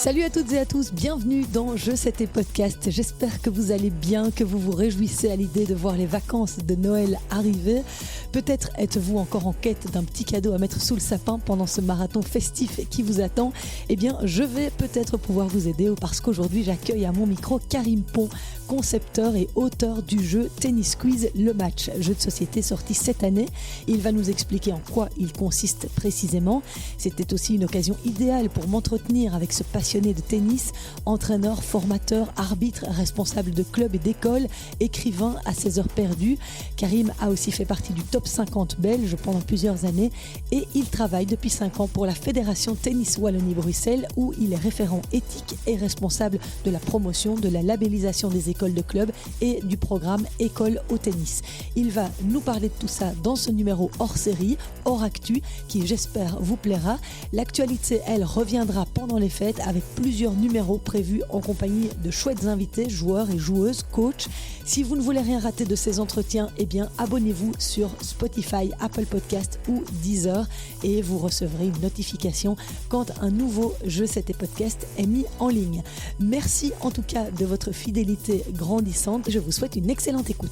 Salut à toutes et à tous, bienvenue dans Je C'était Podcast. J'espère que vous allez bien, que vous vous réjouissez à l'idée de voir les vacances de Noël arriver. Peut-être êtes-vous encore en quête d'un petit cadeau à mettre sous le sapin pendant ce marathon festif qui vous attend. Eh bien, je vais peut-être pouvoir vous aider parce qu'aujourd'hui, j'accueille à mon micro Karim Pont, concepteur et auteur du jeu Tennis Quiz Le Match, jeu de société sorti cette année. Il va nous expliquer en quoi il consiste précisément. C'était aussi une occasion idéale pour m'entretenir avec ce passionné de tennis, entraîneur, formateur, arbitre, responsable de club et d'école, écrivain à ses heures perdues. Karim a aussi fait partie du top 50 belge pendant plusieurs années et il travaille depuis 5 ans pour la Fédération Tennis Wallonie-Bruxelles où il est référent éthique et responsable de la promotion, de la labellisation des écoles de club et du programme École au tennis. Il va nous parler de tout ça dans ce numéro hors série, hors actu, qui j'espère vous plaira. L'actualité, elle, reviendra pendant les fêtes avec plusieurs numéros prévus en compagnie de chouettes invités, joueurs et joueuses, coachs. Si vous ne voulez rien rater de ces entretiens, eh bien abonnez-vous sur Spotify, Apple Podcast ou Deezer et vous recevrez une notification quand un nouveau Je C'était Podcast est mis en ligne. Merci en tout cas de votre fidélité grandissante. Je vous souhaite une excellente écoute.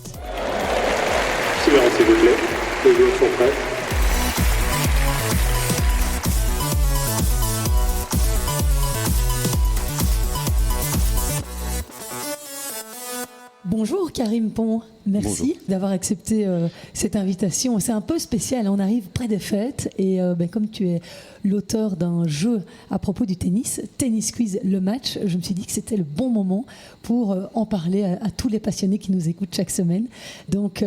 Silence s'il vous plaît, les joueurs sont prêts. Bonjour Karim Pont, merci Bonjour. d'avoir accepté cette invitation. C'est un peu spécial, on arrive près des fêtes et comme tu es l'auteur d'un jeu à propos du tennis, Tennis Quiz Le Match, je me suis dit que c'était le bon moment pour en parler à tous les passionnés qui nous écoutent chaque semaine. Donc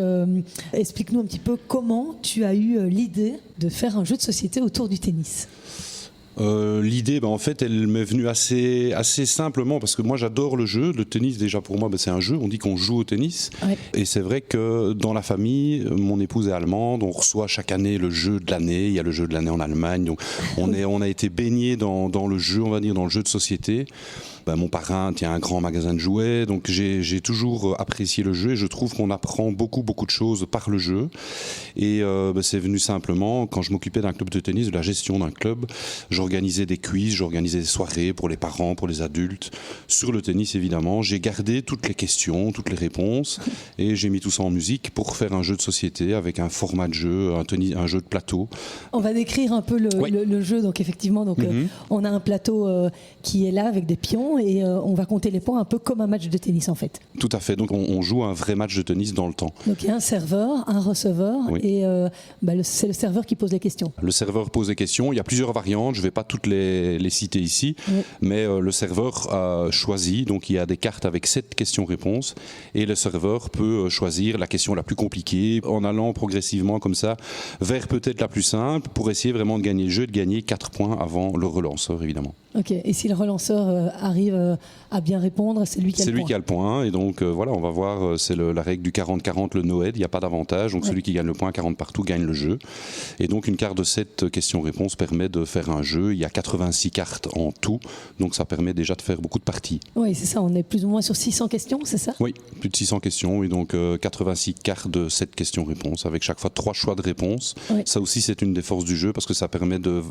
explique-nous un petit peu comment tu as eu l'idée de faire un jeu de société autour du tennis. L'idée, en fait, elle m'est venue assez simplement parce que moi j'adore le jeu. Le tennis, déjà pour moi, c'est un jeu. On dit qu'on joue au tennis. Ouais. Et c'est vrai que dans la famille, mon épouse est allemande. On reçoit chaque année le jeu de l'année. Il y a le jeu de l'année en Allemagne. Donc on a été baigné dans le jeu, on va dire, dans le jeu de société. Mon parrain tient un grand magasin de jouets, donc j'ai toujours apprécié le jeu et je trouve qu'on apprend beaucoup de choses par le jeu. Et c'est venu simplement, quand je m'occupais d'un club de tennis, de la gestion d'un club, j'organisais des quiz, j'organisais des soirées pour les parents, pour les adultes, sur le tennis évidemment. J'ai gardé toutes les questions, toutes les réponses et j'ai mis tout ça en musique pour faire un jeu de société avec un format de jeu, un jeu de plateau. On va décrire un peu le jeu, donc effectivement, on a un plateau qui est là avec des pions. Et on va compter les points un peu comme un match de tennis en fait. Tout à fait, donc on joue un vrai match de tennis dans le temps. Donc il y a un serveur, un receveur et c'est le serveur qui pose les questions. Le serveur pose les questions, il y a plusieurs variantes, je ne vais pas toutes les citer ici, mais le serveur a choisi, donc il y a des cartes avec 7 questions-réponses et le serveur peut choisir la question la plus compliquée en allant progressivement comme ça vers peut-être la plus simple pour essayer vraiment de gagner le jeu, de gagner 4 points avant le relanceur évidemment. Ok, et si le relanceur arrive à bien répondre, c'est lui qui a le point. C'est lui qui a le point, et donc on va voir, c'est la règle du 40-40, le no-head, il n'y a pas d'avantage, donc celui qui gagne le point 40 partout gagne le jeu. Et donc une carte de 7 questions-réponses permet de faire un jeu, il y a 86 cartes en tout, donc ça permet déjà de faire beaucoup de parties. Oui, c'est ça, on est plus ou moins sur 600 questions, c'est ça ? Oui, plus de 600 questions, et donc 86 cartes de 7 questions-réponses, avec chaque fois 3 choix de réponses. Oui. Ça aussi c'est une des forces du jeu, parce que ça permet de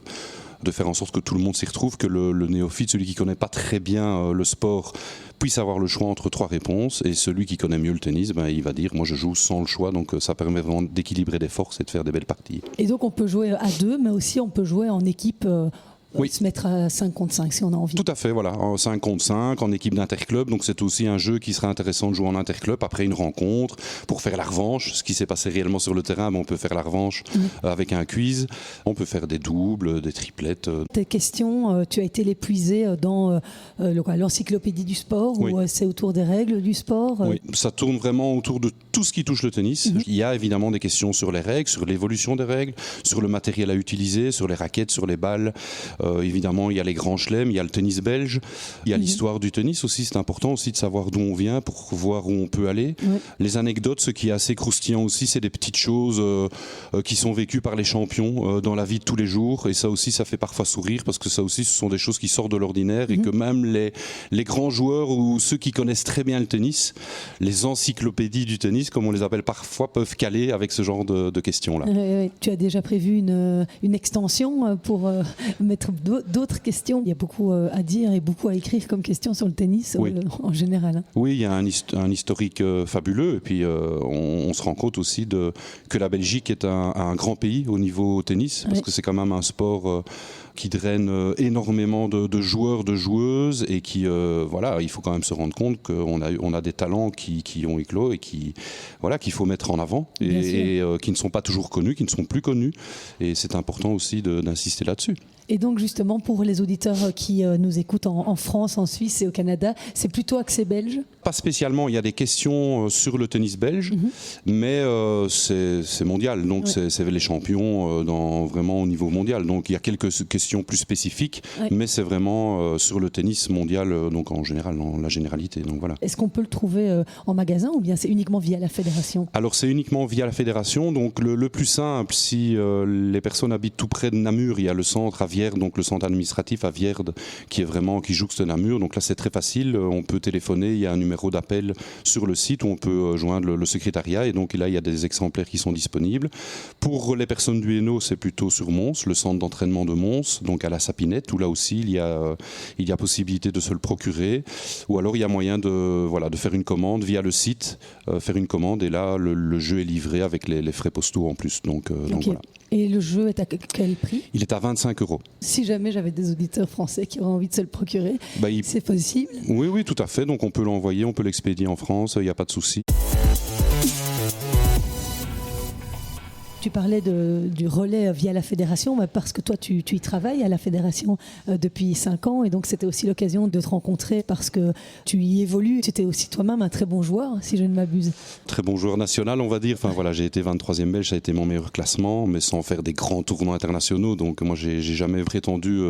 faire en sorte que tout le monde s'y retrouve, que le néophyte, celui qui ne connaît pas très bien le sport, puisse avoir le choix entre 3 réponses, et celui qui connaît mieux le tennis, il va dire moi je joue sans le choix, donc ça permet vraiment d'équilibrer des forces et de faire des belles parties. Et donc on peut jouer à 2, mais aussi on peut jouer en équipe. Se mettre à 5 contre 5 si on a envie. Tout à fait, voilà, en 5 contre 5, en équipe d'interclub, donc c'est aussi un jeu qui serait intéressant de jouer en interclub après une rencontre, pour faire la revanche, ce qui s'est passé réellement sur le terrain, on peut faire la revanche avec un quiz, on peut faire des doubles, des triplettes. Tes questions, tu as été les puiser dans l'encyclopédie du sport, ou c'est autour des règles du sport Oui, ça tourne vraiment autour de tout ce qui touche le tennis. Il y a évidemment des questions sur les règles, sur l'évolution des règles, sur le matériel à utiliser, sur les raquettes, sur les balles. Évidemment, il y a les grands chelems, il y a le tennis belge, il y a l'histoire du tennis aussi. C'est important aussi de savoir d'où on vient pour voir où on peut aller. Les anecdotes, ce qui est assez croustillant aussi, c'est des petites choses qui sont vécues par les champions dans la vie de tous les jours. Et ça aussi, ça fait parfois sourire parce que ça aussi, ce sont des choses qui sortent de l'ordinaire et que même les grands joueurs ou ceux qui connaissent très bien le tennis, les encyclopédies du tennis, comme on les appelle parfois, peuvent caler avec ce genre de questions-là. Tu as déjà prévu une extension pour mettre d'autres questions. Il y a beaucoup à dire et beaucoup à écrire comme questions sur le tennis en général. Hein. Oui, il y a un historique fabuleux. Et puis, on se rend compte aussi que la Belgique est un grand pays au niveau tennis, parce que c'est quand même un sport qui draine énormément de joueurs, de joueuses, et qui, il faut quand même se rendre compte qu'on a des talents qui ont éclos et qu'il faut mettre en avant et qui ne sont pas toujours connus, qui ne sont plus connus. Et c'est important aussi d'insister là-dessus. Et donc justement, pour les auditeurs qui nous écoutent en France, en Suisse et au Canada, c'est plutôt axé belge ? Pas spécialement, il y a des questions sur le tennis belge, mais c'est mondial, donc c'est les champions vraiment au niveau mondial. Donc il y a quelques questions plus spécifiques, mais c'est vraiment sur le tennis mondial, donc en général, dans la généralité. Donc voilà. Est-ce qu'on peut le trouver en magasin ou bien c'est uniquement via la fédération ? Alors c'est uniquement via la fédération, donc le plus simple, si les personnes habitent tout près de Namur, il y a le centre à Vierde, donc le centre administratif à Vierde qui jouxte Namur, donc là c'est très facile, on peut téléphoner, il y a un numéro d'appel sur le site où on peut joindre le secrétariat, et donc là il y a des exemplaires qui sont disponibles. Pour les personnes du Hainaut, c'est plutôt sur Mons, le centre d'entraînement de Mons, donc à la Sapinette, où là aussi il y a possibilité de se le procurer, ou alors il y a moyen de faire une commande via le site, faire une commande, et là le jeu est livré avec les frais postaux en plus, donc voilà. Et le jeu est à quel prix ? Il est à 25 €. Si jamais j'avais des auditeurs français qui auraient envie de se le procurer, c'est possible ? Oui, tout à fait. Donc on peut l'envoyer, on peut l'expédier en France, il n'y a pas de souci. Tu parlais du relais via la fédération, parce que toi tu y travailles à la fédération depuis 5 ans, et donc c'était aussi l'occasion de te rencontrer parce que tu y évolues. Tu étais aussi toi-même un très bon joueur, si je ne m'abuse. Très bon joueur national, on va dire. J'ai été 23e belge, ça a été mon meilleur classement, mais sans faire des grands tournois internationaux. Donc moi j'ai jamais prétendu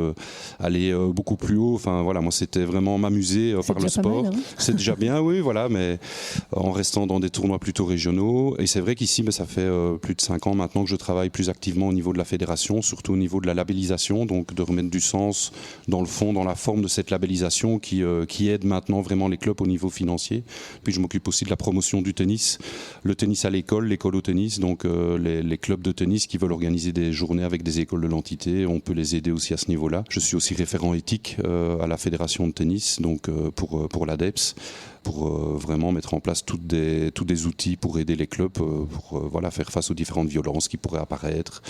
aller beaucoup plus haut. Moi c'était vraiment m'amuser par le sport. Mal, hein. C'est déjà bien, oui, mais en restant dans des tournois plutôt régionaux. Et c'est vrai qu'ici, ça fait plus de 5 ans maintenant que je travaille plus activement au niveau de la fédération, surtout au niveau de la labellisation, donc de remettre du sens dans le fond, dans la forme de cette labellisation qui aide maintenant vraiment les clubs au niveau financier. Puis je m'occupe aussi de la promotion du tennis, le tennis à l'école au tennis, donc les clubs de tennis qui veulent organiser des journées avec des écoles de l'entité, on peut les aider aussi à ce niveau-là. Je suis aussi référent éthique à la fédération de tennis, donc pour l'ADEPS, pour vraiment mettre en place tous des outils pour aider les clubs, pour faire face aux différentes violences qui pourraient apparaître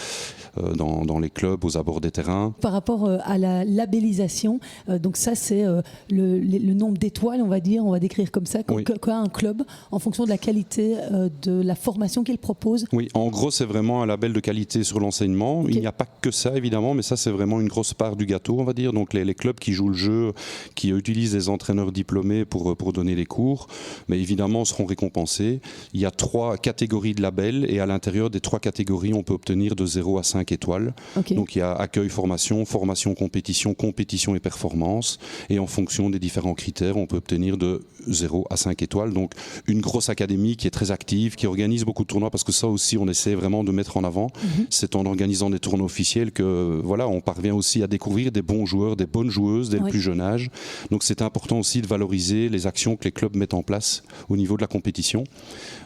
dans les clubs, aux abords des terrains. Par rapport à la labellisation, donc ça c'est le nombre d'étoiles, on va décrire comme ça, qu'a un club en fonction de la qualité de la formation qu'il propose. Oui, en gros c'est vraiment un label de qualité sur l'enseignement. Okay. Il n'y a pas que ça évidemment, mais ça c'est vraiment une grosse part du gâteau, on va dire. Donc les clubs qui jouent le jeu, qui utilisent des entraîneurs diplômés pour donner les cours, mais évidemment seront récompensés. Il y a 3 catégories de labels, et à l'intérieur des 3 catégories, on peut obtenir de 0 à 5 étoiles. Okay. Donc il y a accueil, formation, compétition et performance. Et en fonction des différents critères, on peut obtenir de 0 à 5 étoiles. Donc une grosse académie qui est très active, qui organise beaucoup de tournois, parce que ça aussi, on essaie vraiment de mettre en avant. C'est en organisant des tournois officiels que on parvient aussi à découvrir des bons joueurs, des bonnes joueuses dès le plus jeune âge. Donc c'est important aussi de valoriser les actions que les clubs mettent en place au niveau de la compétition.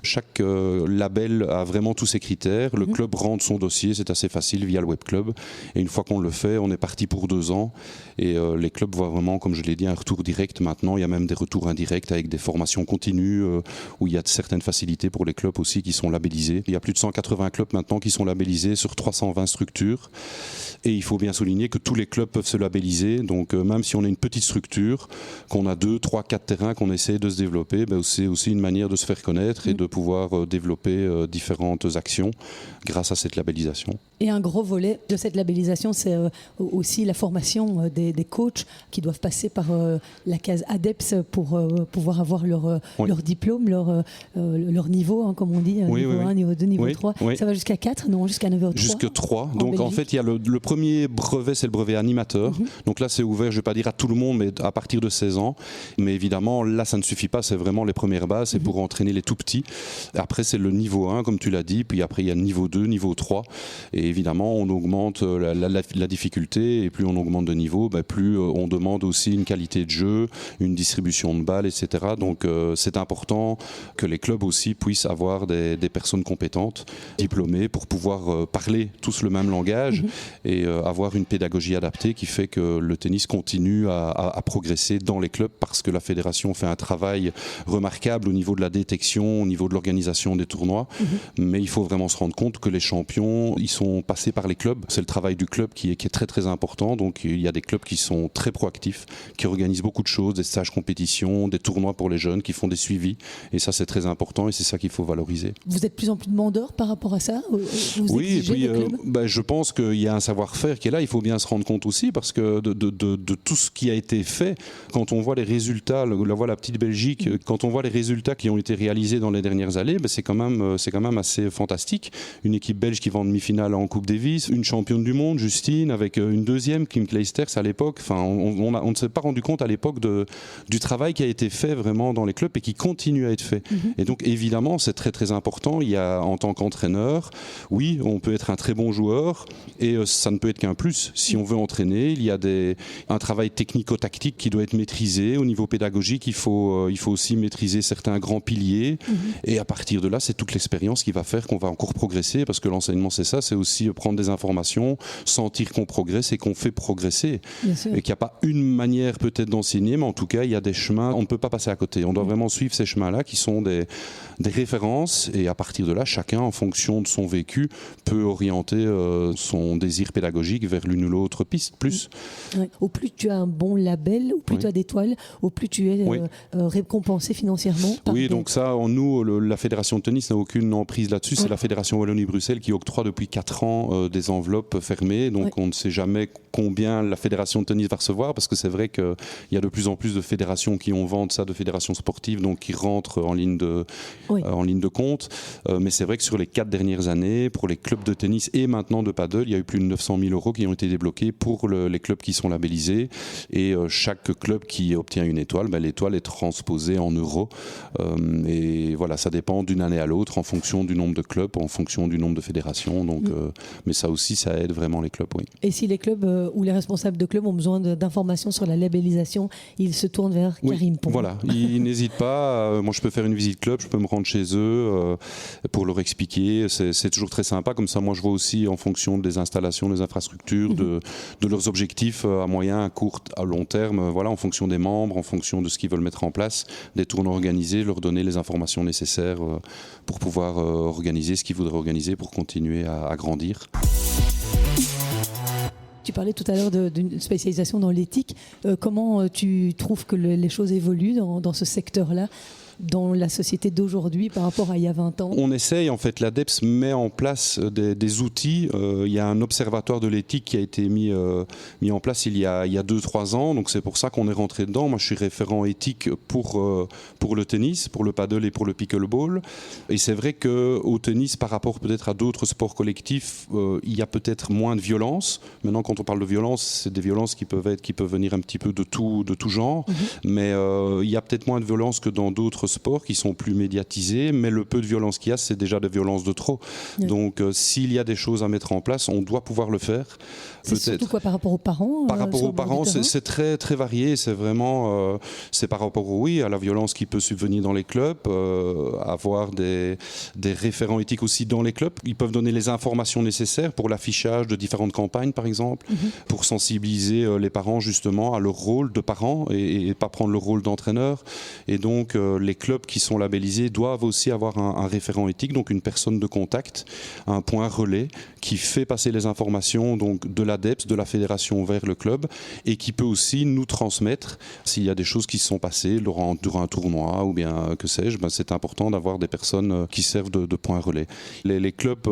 Chaque label a vraiment tous ses critères. Le club rentre son dossier, c'est assez facile via le web club. Et une fois qu'on le fait, on est parti pour 2 ans. Et les clubs voient vraiment, comme je l'ai dit, un retour direct maintenant. Il y a même des retours indirects avec des formations continues où il y a certaines facilités pour les clubs aussi qui sont labellisés. Il y a plus de 180 clubs maintenant qui sont labellisés sur 320 structures. Et il faut bien souligner que tous les clubs peuvent se labelliser. Donc même si on a une petite structure, qu'on a 2, 3, 4 terrains, qu'on essaie de se développer, c'est aussi une manière de se faire connaître et de pouvoir développer différentes actions grâce à cette labellisation. Et un gros volet de cette labellisation, c'est aussi la formation des coachs qui doivent passer par la case ADEPS pour pouvoir avoir leur diplôme, leur niveau, comme on dit, niveau 1, niveau 2, niveau 3. Ça va jusqu'à 4, non, jusqu'à niveau 3. Jusqu'à 3. Donc en fait, il y a le premier brevet, c'est le brevet animateur. Donc là, c'est ouvert, je ne vais pas dire à tout le monde, mais à partir de 16 ans. Mais évidemment, là, ça ne suffit pas, c'est vraiment les premières bases, c'est pour entraîner les tout petits. Après, c'est le niveau 1, comme tu l'as dit, puis après, il y a le niveau 2, niveau 3. Et Et évidemment, on augmente la difficulté, et plus on augmente de niveau, plus on demande aussi une qualité de jeu, une distribution de balles, etc. Donc c'est important que les clubs aussi puissent avoir des personnes compétentes, diplômées, pour pouvoir parler tous le même langage et avoir une pédagogie adaptée qui fait que le tennis continue à progresser dans les clubs, parce que la fédération fait un travail remarquable au niveau de la détection, au niveau de l'organisation des tournois. Mais il faut vraiment se rendre compte que les champions, ils sont passés par les clubs. C'est le travail du club qui est très très important. Donc il y a des clubs qui sont très proactifs, qui organisent beaucoup de choses, des stages compétitions, des tournois pour les jeunes, qui font des suivis. Et ça, c'est très important, et c'est ça qu'il faut valoriser. Vous êtes de plus en plus demandeur par rapport à ça? Oui, et puis je pense qu'il y a un savoir-faire qui est là. Il faut bien se rendre compte aussi, parce que de tout ce qui a été fait, quand on voit les résultats, la petite Belgique, quand on voit les résultats qui ont été réalisés dans les dernières années, c'est quand même assez fantastique. Une équipe belge qui va en demi-finale en Coupe Davis, une championne du monde, Justine, avec une deuxième, Kim Clijsters à l'époque. Enfin, on ne s'est pas rendu compte à l'époque du travail qui a été fait vraiment dans les clubs et qui continue à être fait. Et donc évidemment, c'est très très important. Il y a, en tant qu'entraîneur, oui, on peut être un très bon joueur, et ça ne peut être qu'un plus. Si on veut entraîner, il y a un travail technico-tactique qui doit être maîtrisé. Au niveau pédagogique, il faut aussi maîtriser certains grands piliers. Et à partir de là, c'est toute l'expérience qui va faire qu'on va encore progresser, parce que l'enseignement, c'est ça, c'est aussi prendre des informations, sentir qu'on progresse et qu'on fait progresser. Et qu'il n'y a pas une manière peut-être d'enseigner, mais en tout cas, il y a des chemins, on ne peut pas passer à côté. On doit vraiment suivre ces chemins-là qui sont des références, et à partir de là, chacun, en fonction de son vécu, peut orienter son désir pédagogique vers l'une ou l'autre piste. Plus. Au plus tu as un bon label, au plus tu as d'étoiles, au plus tu es récompensé financièrement. Oui, donc ça, nous, la Fédération de tennis n'a aucune emprise là-dessus. C'est la Fédération Wallonie-Bruxelles qui octroie depuis 4 ans des enveloppes fermées. Donc on ne sait jamais combien la Fédération de tennis va recevoir, parce que c'est vrai qu'il y a de plus en plus de fédérations qui ont vendu ça, de fédérations sportives, donc qui rentrent en ligne de compte. Mais c'est vrai que sur les 4 dernières années, pour les clubs de tennis et maintenant de paddle, il y a eu plus de 900 000 € qui ont été débloqués pour les clubs qui sont labellisés. Et chaque club qui obtient une étoile, l'étoile est transposée en euros. Et voilà, ça dépend d'une année à l'autre en fonction du nombre de clubs, en fonction du nombre de fédérations. Donc, mais ça aussi, ça aide vraiment les clubs. Oui. Et si les clubs ou les responsables de clubs ont besoin d'informations sur la labellisation, ils se tournent vers Karim Pong. Voilà, ils n'hésitent pas. Moi, je peux faire une visite club, je peux me rendre chez eux pour leur expliquer. C'est toujours très sympa. Comme ça, moi, je vois aussi en fonction des installations, des infrastructures, de leurs objectifs à moyen, à court, à long terme. Voilà, en fonction des membres, en fonction de ce qu'ils veulent mettre en place, des tournois organisés, leur donner les informations nécessaires pour pouvoir organiser ce qu'ils voudraient organiser pour continuer à grandir. Tu parlais tout à l'heure d'une spécialisation dans l'éthique. Comment tu trouves que les choses évoluent dans ce secteur-là, dans la société d'aujourd'hui par rapport à il y a 20 ans? On essaye, en fait, l'ADEPS met en place des outils. Il y a un observatoire de l'éthique qui a été mis en place il y a 2-3 ans, donc c'est pour ça qu'on est rentré dedans. Moi, je suis référent éthique pour le tennis, pour le paddle et pour le pickleball. Et c'est vrai qu'au tennis, par rapport peut-être à d'autres sports collectifs, il y a peut-être moins de violence. Maintenant, quand on parle de violence, c'est des violences qui peuvent venir un petit peu de tout genre, mais il y a peut-être moins de violence que dans d'autres sports qui sont plus médiatisés, mais le peu de violence qu'il y a, c'est déjà de violence de trop. Donc s'il y a des choses à mettre en place, on doit pouvoir le faire. C'est surtout quoi par rapport aux parents? Par rapport aux parents, c'est très très varié. C'est vraiment c'est par rapport à la violence qui peut subvenir dans les clubs, avoir des référents éthiques aussi dans les clubs. Ils peuvent donner les informations nécessaires pour l'affichage de différentes campagnes, par exemple, pour sensibiliser les parents justement à leur rôle de parents et pas prendre le rôle d'entraîneur. Et donc les clubs qui sont labellisés doivent aussi avoir un référent éthique, donc une personne de contact, un point relais qui fait passer les informations donc de l'ADEPS, de la fédération vers le club, et qui peut aussi nous transmettre s'il y a des choses qui se sont passées durant un tournoi ou bien que sais-je. C'est important d'avoir des personnes qui servent de point relais. Les clubs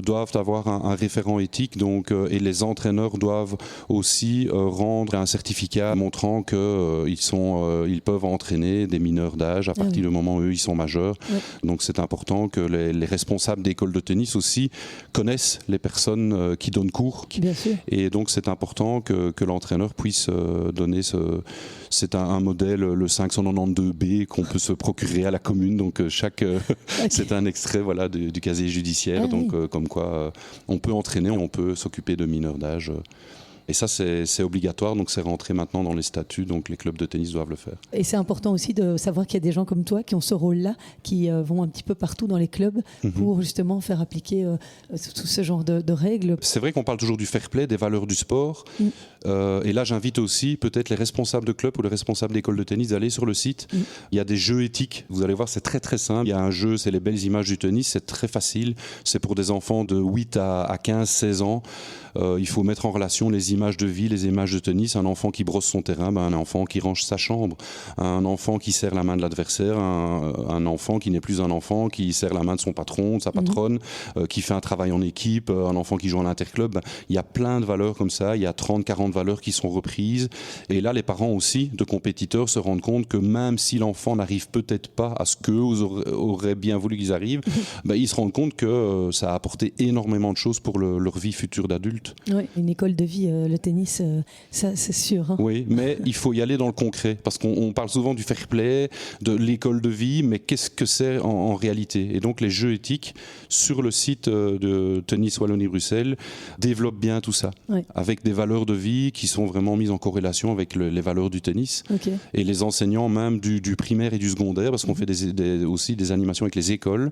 doivent avoir un référent éthique, donc, et les entraîneurs doivent aussi rendre un certificat montrant qu'ils peuvent entraîner des mineurs d'âge d'âge à partir du moment où eux, ils sont majeurs. Donc c'est important que les responsables d'écoles de tennis aussi connaissent les personnes qui donnent cours. Bien sûr. Et donc c'est important que l'entraîneur puisse donner c'est un modèle, le 592B, qu'on peut se procurer à la commune. Donc c'est un extrait du casier judiciaire. Comme quoi on peut entraîner, on peut s'occuper de mineurs d'âge. Et ça, c'est obligatoire, donc c'est rentré maintenant dans les statuts, donc les clubs de tennis doivent le faire. Et c'est important aussi de savoir qu'il y a des gens comme toi qui ont ce rôle-là, qui vont un petit peu partout dans les clubs pour justement faire appliquer tout ce genre de règles. C'est vrai qu'on parle toujours du fair play, des valeurs du sport. Et là, j'invite aussi peut-être les responsables de clubs ou les responsables d'écoles de tennis d'aller sur le site. Il y a des jeux éthiques, vous allez voir, c'est très très simple. Il y a un jeu, c'est les belles images du tennis, c'est très facile. C'est pour des enfants de 8 à 15, 16 ans. Il faut mettre en relation les images de vie, les images de tennis. Un enfant qui brosse son terrain, un enfant qui range sa chambre, un enfant qui serre la main de l'adversaire, un enfant qui n'est plus un enfant, qui serre la main de son patron, de sa patronne, qui fait un travail en équipe, un enfant qui joue en interclub. Il y a plein de valeurs comme ça, il y a 30, 40 valeurs qui sont reprises. Et là, les parents aussi, de compétiteurs, se rendent compte que même si l'enfant n'arrive peut-être pas à ce qu'eux auraient bien voulu qu'ils arrivent, ils se rendent compte que ça a apporté énormément de choses pour leur vie future d'adulte. Oui, une école de vie, le tennis, ça c'est sûr. Oui, mais il faut y aller dans le concret, parce qu'on parle souvent du fair play, de l'école de vie, mais qu'est-ce que c'est en réalité? Et donc les jeux éthiques sur le site de Tennis Wallonie-Bruxelles développent bien tout ça, avec des valeurs de vie qui sont vraiment mises en corrélation avec les valeurs du tennis. Et les enseignants même du primaire et du secondaire, parce qu'on fait aussi des animations avec les écoles,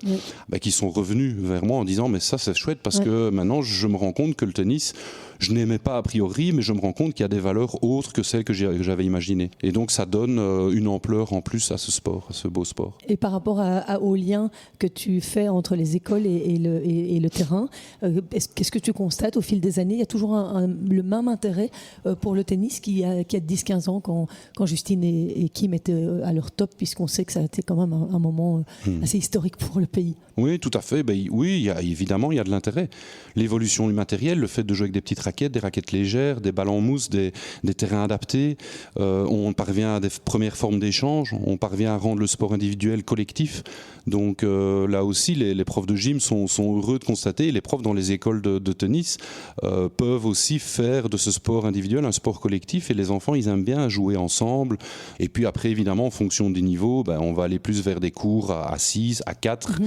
qui sont revenus vers moi en disant mais ça c'est chouette, parce que maintenant je me rends compte que le tennis, je n'aimais pas a priori, mais je me rends compte qu'il y a des valeurs autres que celles que j'avais imaginées. Et donc ça donne une ampleur en plus à ce sport, à ce beau sport. Et par rapport au lien que tu fais entre les écoles et le terrain, qu'est-ce que tu constates au fil des années? Il y a toujours le même intérêt pour le tennis qu'il y a 10-15 ans quand Justine et Kim étaient à leur top, puisqu'on sait que ça a été quand même un moment assez historique pour le pays. Oui, tout à fait. Oui, évidemment, il y a de l'intérêt. L'évolution du matériel, le fait de jouer avec des petites raquettes, des raquettes légères, des balles en mousse, des terrains adaptés, on parvient à des premières formes d'échange, on parvient à rendre le sport individuel collectif. Donc là aussi, les profs de gym sont heureux de constater, les profs dans les écoles de tennis peuvent aussi faire de ce sport individuel un sport collectif, et les enfants, ils aiment bien jouer ensemble. Et puis après, évidemment, en fonction des niveaux, on va aller plus vers des cours à 6, à 4,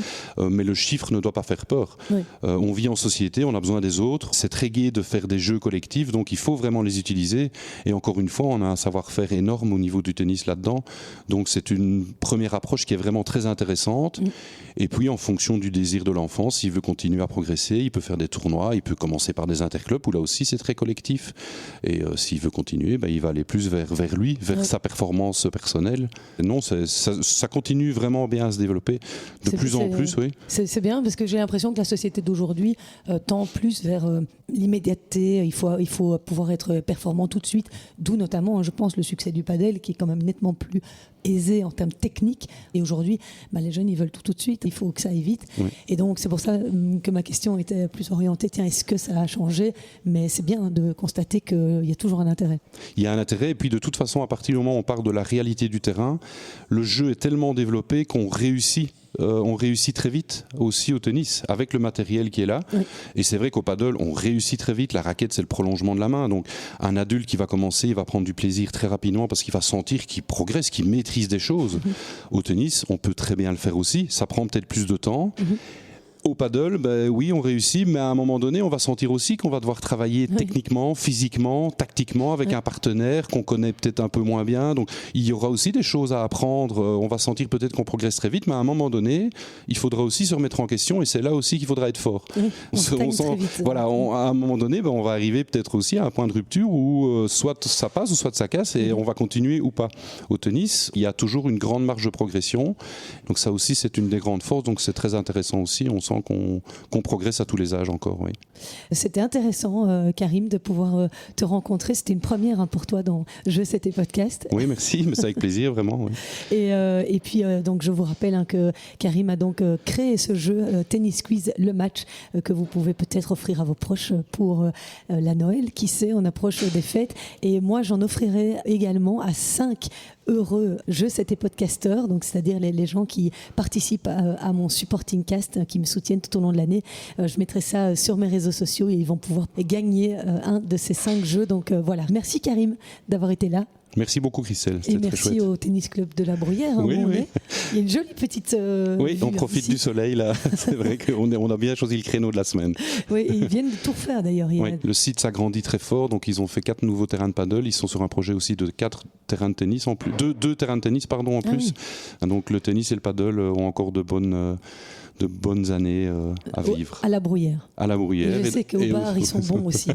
mais le chiffre ne doit pas faire peur. On vit en société, on a besoin des autres, c'est très gai de faire des jeux collectifs, donc il faut vraiment les utiliser. Et encore une fois, on a un savoir-faire énorme au niveau du tennis là-dedans. Donc c'est une première approche qui est vraiment très intéressante. Et puis en fonction du désir de l'enfant, s'il veut continuer à progresser, il peut faire des tournois, il peut commencer par des interclubs où là aussi c'est très collectif. Et s'il veut continuer, il va aller plus vers lui, vers sa performance personnelle. Et non, ça continue vraiment bien à se développer de plus en plus. Oui. C'est bien, parce que j'ai l'impression que la société d'aujourd'hui tend plus vers l'immédiateté. Il faut pouvoir être performant tout de suite, d'où notamment, je pense, le succès du padel, qui est quand même nettement plus aisé en termes techniques. Et aujourd'hui, les jeunes, ils veulent tout de suite. Il faut que ça aille vite. Oui. Et donc, c'est pour ça que ma question était plus orientée. Tiens, est-ce que ça a changé? Mais c'est bien de constater qu'il y a toujours un intérêt. Il y a un intérêt. Et puis, de toute façon, à partir du moment où on parle de la réalité du terrain, le jeu est tellement développé qu'on réussit. On réussit très vite aussi au tennis avec le matériel qui est là. Oui. Et c'est vrai qu'au paddle, on réussit très vite. La raquette, c'est le prolongement de la main. Donc, un adulte qui va commencer, il va prendre du plaisir très rapidement parce qu'il va sentir qu'il progresse, qu'il maîtrise des choses. Au tennis, on peut très bien le faire aussi. Ça prend peut-être plus de temps. Au paddle, oui, on réussit, mais à un moment donné, on va sentir aussi qu'on va devoir travailler techniquement, physiquement, tactiquement avec un partenaire qu'on connaît peut-être un peu moins bien. Donc, il y aura aussi des choses à apprendre. On va sentir peut-être qu'on progresse très vite, mais à un moment donné, il faudra aussi se remettre en question, et c'est là aussi qu'il faudra être fort. Voilà, à un moment donné, on va arriver peut-être aussi à un point de rupture où soit ça passe ou soit ça casse, et on va continuer ou pas. Au tennis, il y a toujours une grande marge de progression. Donc ça aussi, c'est une des grandes forces. Donc c'est très intéressant aussi. On sent qu'on progresse à tous les âges encore. Oui. C'était intéressant, Karim, de pouvoir te rencontrer. C'était une première pour toi dans Je C'était Podcast. Oui, merci, mais c'est avec plaisir, vraiment. Oui. Et puis, donc, je vous rappelle que Karim a donc créé ce jeu Tennis Quiz, le match que vous pouvez peut-être offrir à vos proches pour la Noël. Qui sait, on approche des fêtes. Et moi, j'en offrirai également à 5 heureux Je C'était Podcasteur, donc c'est-à-dire les gens qui participent à mon supporting cast, qui me soutiennent tout au long de l'année. Je mettrai ça sur mes réseaux sociaux et ils vont pouvoir gagner un de ces 5 jeux. Donc voilà. Merci Karim d'avoir été là. Merci beaucoup Christelle, c'était très chouette. Et merci au tennis club de la Bruyère, où on est. Il y a une jolie petite oui, on profite du soleil là. C'est vrai qu'on a bien choisi le créneau de la semaine. Oui, et ils viennent de tout refaire d'ailleurs. Oui, le site s'agrandit très fort, donc ils ont fait 4 nouveaux terrains de paddle. Ils sont sur un projet aussi de 4 terrains de tennis en plus, 2 terrains de tennis en plus. Oui. Donc le tennis et le paddle ont encore de bonnes années à vivre. À la Bruyère. À la Bruyère. Et je sais qu'au bar, ils sont bons aussi.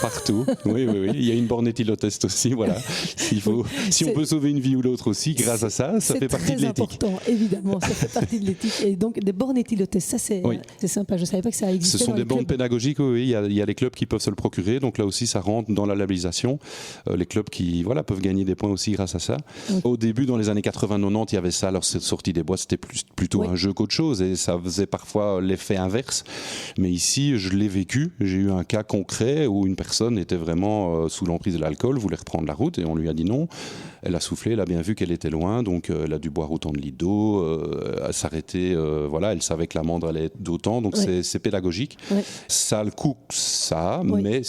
Partout. Oui. Il y a une borne éthylotest aussi. Voilà. Si on peut sauver une vie ou l'autre aussi, grâce à ça, ça fait partie de l'éthique. C'est important, évidemment. Ça fait partie de l'éthique. Et donc, des bornes éthylotest, ça, c'est sympa. Je ne savais pas que ça existait. Ce sont des bornes pédagogiques, oui. Il y a les clubs qui peuvent se le procurer. Donc là aussi, ça rentre dans la labellisation. Les clubs qui peuvent gagner des points aussi grâce à ça. Okay. Au début, dans les années 80-90, il y avait ça. Alors, cette sortie des boîtes, c'était plutôt un jeu qu'autre chose. Et ça faisait parfois l'effet inverse. Mais ici, je l'ai vécu. J'ai eu un cas concret où une personne était vraiment sous l'emprise de l'alcool, voulait reprendre la route et on lui a dit non. Elle a soufflé, elle a bien vu qu'elle était loin, donc elle a dû boire autant de litres d'eau, s'arrêter. Elle savait que l'amende allait être d'autant, donc c'est pédagogique. Ouais. Ça a le coût, mais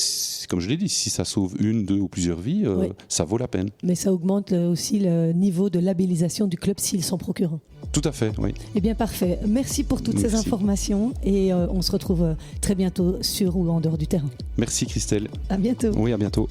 comme je l'ai dit, si ça sauve 1, 2 ou plusieurs vies, ça vaut la peine. Mais ça augmente aussi le niveau de labellisation du club s'il s'en procure un. Tout à fait, oui. Eh bien, parfait. Merci pour toutes ces informations et on se retrouve très bientôt sur ou en dehors du terrain. Merci Christelle. À bientôt. Oui, à bientôt.